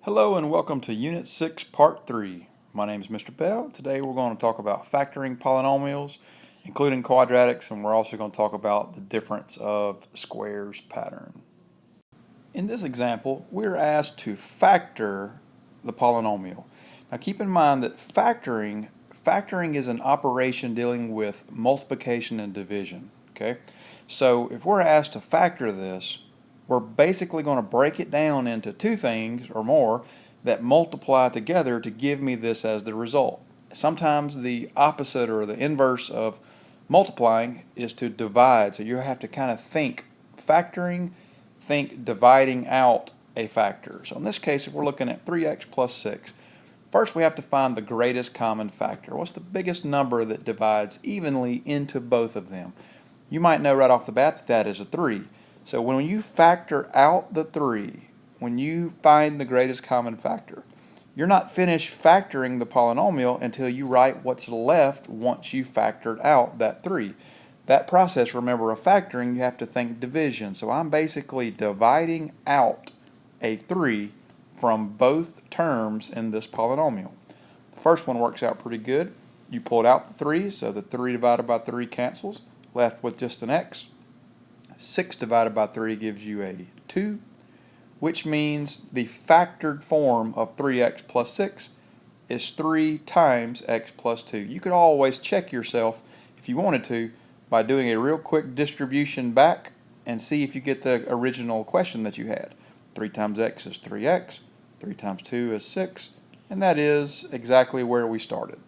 Hello and welcome to Unit 6, Part 3. My name is Mr. Bell. Today we're going to talk about factoring polynomials, including quadratics, and we're also going to talk about the difference of squares pattern. In this example, we're asked to factor the polynomial. Now keep in mind that factoring is an operation dealing with multiplication and division. Okay, so if we're asked to factor this, we're basically going to break it down into two things or more that multiply together to give me this as the result. Sometimes the opposite or the inverse of multiplying is to divide, so you have to kind of think factoring, think dividing out a factor. So in this case, if we're looking at 3x plus 6, first we have to find the greatest common factor. What's the biggest number that divides evenly into both of them? You might know right off the bat that that is a 3. So when you factor out the 3, when you find the greatest common factor, you're not finished factoring the polynomial until you write what's left once you factored out that 3. That process, remember, of factoring, you have to think division. So I'm basically dividing out a 3 from both terms in this polynomial. The first one works out pretty good. You pulled out the 3, so the 3 divided by 3 cancels, left with just an x. 6 divided by 3 gives you a 2, which means the factored form of 3x plus 6 is 3 times x plus 2. You could always check yourself, if you wanted to, by doing a real quick distribution back and see if you get the original question that you had. 3 times x is 3x, 3 times 2 is 6, and that is exactly where we started.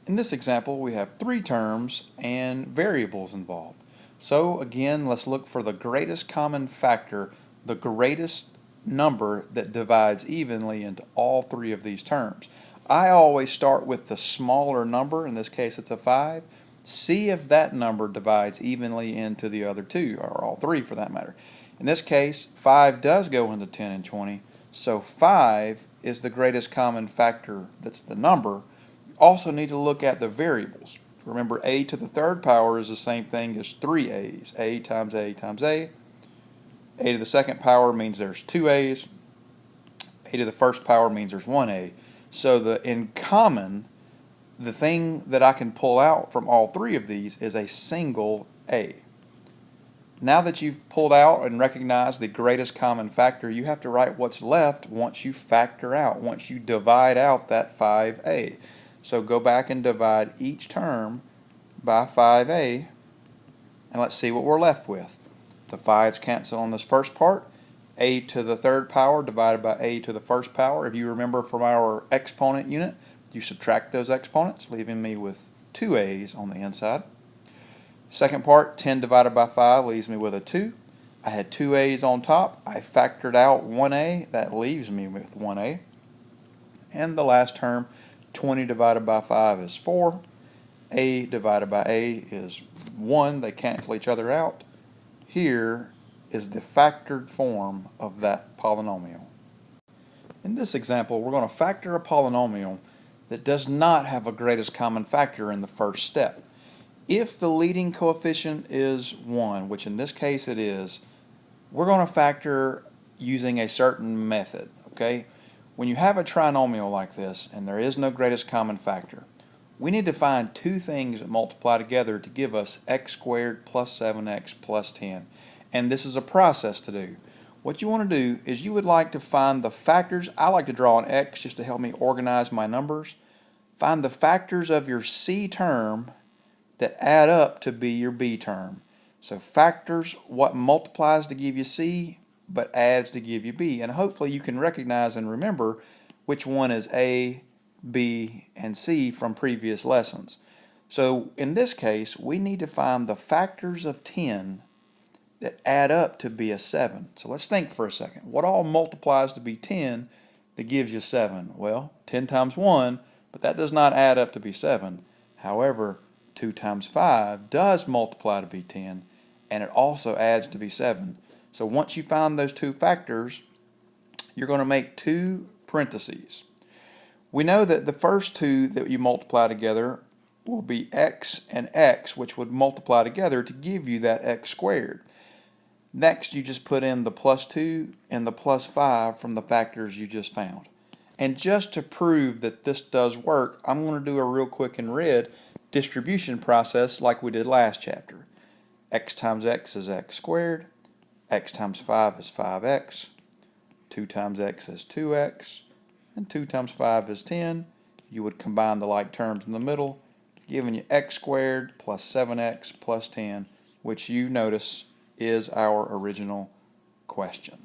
In this example, we have 3 terms and variables involved. So again, let's look for the greatest common factor, the greatest number that divides evenly into all 3 of these terms. I always start with the smaller number, in this case it's a 5. See if that number divides evenly into the other 2, or all 3 for that matter. In this case, 5 does go into 10 and 20, so 5 is the greatest common factor that's the number. You also need to look at the variables. Remember, a to the third power is the same thing as 3a's. A times a times a. A to the second power means there's 2a's. A to the first power means there's 1a. So in common, the thing that I can pull out from all 3 of these is a single a. Now that you've pulled out and recognized the greatest common factor, you have to write what's left once you factor out, once you divide out that 5a. So go back and divide each term by 5a, and let's see what we're left with. The 5's cancel on this first part. A to the third power divided by a to the first power. If you remember from our exponent unit, you subtract those exponents, leaving me with 2a's on the inside. Second part, 10 divided by 5 leaves me with a 2. I had 2a's on top. I factored out 1a. That leaves me with 1a. And the last term, 20 divided by 5 is 4. A divided by a is 1. They cancel each other out. Here is the factored form of that polynomial. In this example, we're going to factor a polynomial that does not have a greatest common factor in the first step. If the leading coefficient is 1, which in this case it is, we're going to factor using a certain method, okay? When you have a trinomial like this and there is no greatest common factor, we need to find 2 things that multiply together to give us x squared plus 7x plus 10. And this is a process to do. What you want to do is you would like to find the factors. I like to draw an X just to help me organize my numbers. Find the factors of your C term that add up to be your B term. So factors, what multiplies to give you C, but adds to give you B. And hopefully you can recognize and remember which one is A, B, and C from previous lessons. So in this case, we need to find the factors of 10 that add up to be a 7. So let's think for a second. What all multiplies to be 10 that gives you 7? Well, 10 times 1, but that does not add up to be 7. However, 2 times 5 does multiply to be 10, and it also adds to be 7. So once you find those 2 factors, you're going to make 2 parentheses. We know that the first 2 that you multiply together will be x and x, which would multiply together to give you that x squared. Next, you just put in the plus 2 and the plus 5 from the factors you just found. And just to prove that this does work, I'm going to do a real quick and red distribution process like we did last chapter. X times x is x squared, x times 5 is 5x, 2 times x is 2x, and 2 times 5 is 10. You would combine the like terms in the middle, giving you x squared plus 7x plus 10, which you notice is our original question.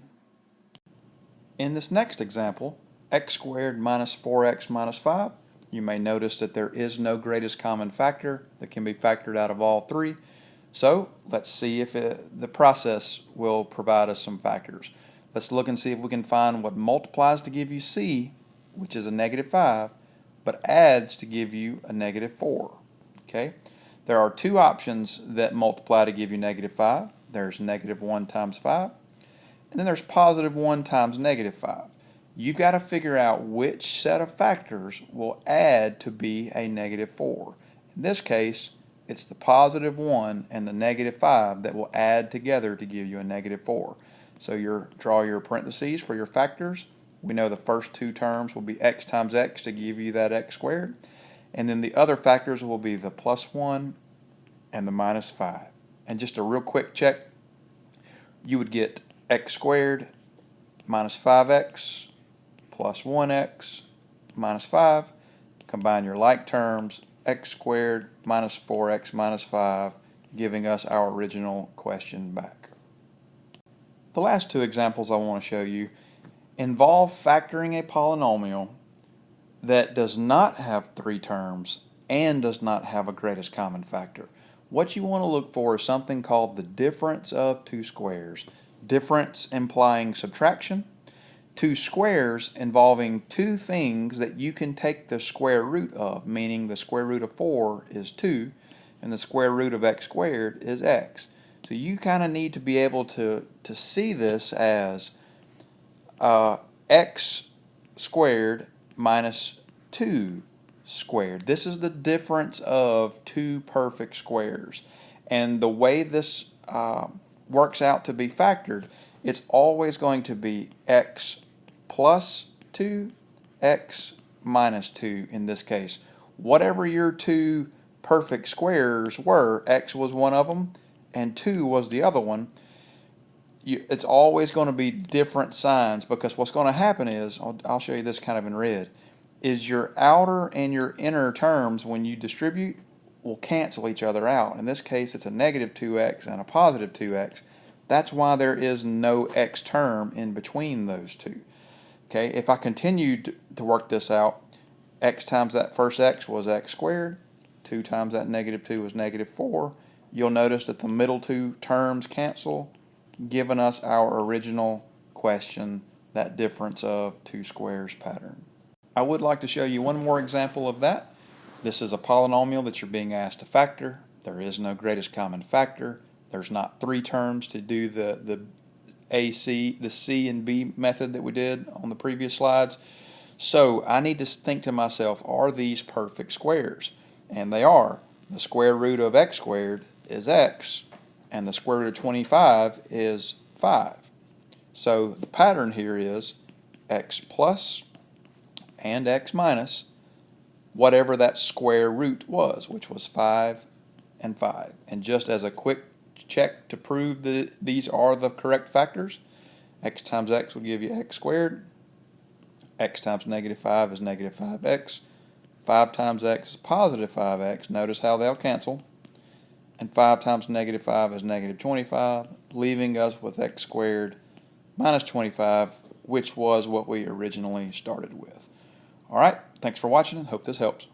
In this next example, x squared minus 4x minus 5, you may notice that there is no greatest common factor that can be factored out of all three. So let's see if the process will provide us some factors. Let's look and see if we can find what multiplies to give you c, which is a negative 5, but adds to give you a negative 4. Okay? There are two options that multiply to give you negative 5. There's negative 1 times 5, and then there's positive 1 times negative 5. You've got to figure out which set of factors will add to be a negative 4. In this case, it's the positive 1 and the negative 5 that will add together to give you a negative 4. So draw your parentheses for your factors. We know the first two terms will be x times x to give you that x squared. And then the other factors will be the plus 1 and the minus 5. And just a real quick check, you would get x squared minus 5x plus 1x minus 5. Combine your like terms, x squared minus 4x minus 5, giving us our original question back. The last two examples I want to show you involve factoring a polynomial that does not have three terms and does not have a greatest common factor. What you want to look for is something called the difference of two squares. Difference implying subtraction. Two squares involving two things that you can take the square root of, meaning the square root of 4 is 2 and the square root of x squared is x. So you kind of need to be able to see this as x squared minus 2 squared. This is the difference of two perfect squares. And the way this works out to be factored, it's always going to be x plus 2, x minus 2 in this case. Whatever your two perfect squares were, x was one of them and 2 was the other one, it's always going to be different signs, because what's going to happen is, I'll show you this kind of in red, is your outer and your inner terms when you distribute will cancel each other out. In this case it's a negative 2x and a positive 2x. That's why there is no x term in between those two. Okay, if I continued to work this out, x times that first x was x squared, 2 times that negative 2 was negative 4. You'll notice that the middle two terms cancel, giving us our original question, that difference of two squares pattern. I would like to show you one more example of that. This is a polynomial that you're being asked to factor. There is no greatest common factor. There's not three terms to do the C and B method that we did on the previous slides. So I need to think to myself, are these perfect squares? And they are. The square root of x squared is x, and the square root of 25 is 5. So the pattern here is x plus and x minus whatever that square root was, which was 5 and 5. And just as a quick check to prove that these are the correct factors, x times x will give you x squared, x times negative 5 is negative 5x, 5 times x is positive 5x, notice how they'll cancel, and 5 times negative 5 is negative 25, leaving us with x squared minus 25, which was what we originally started with. Alright, thanks for watching and hope this helps.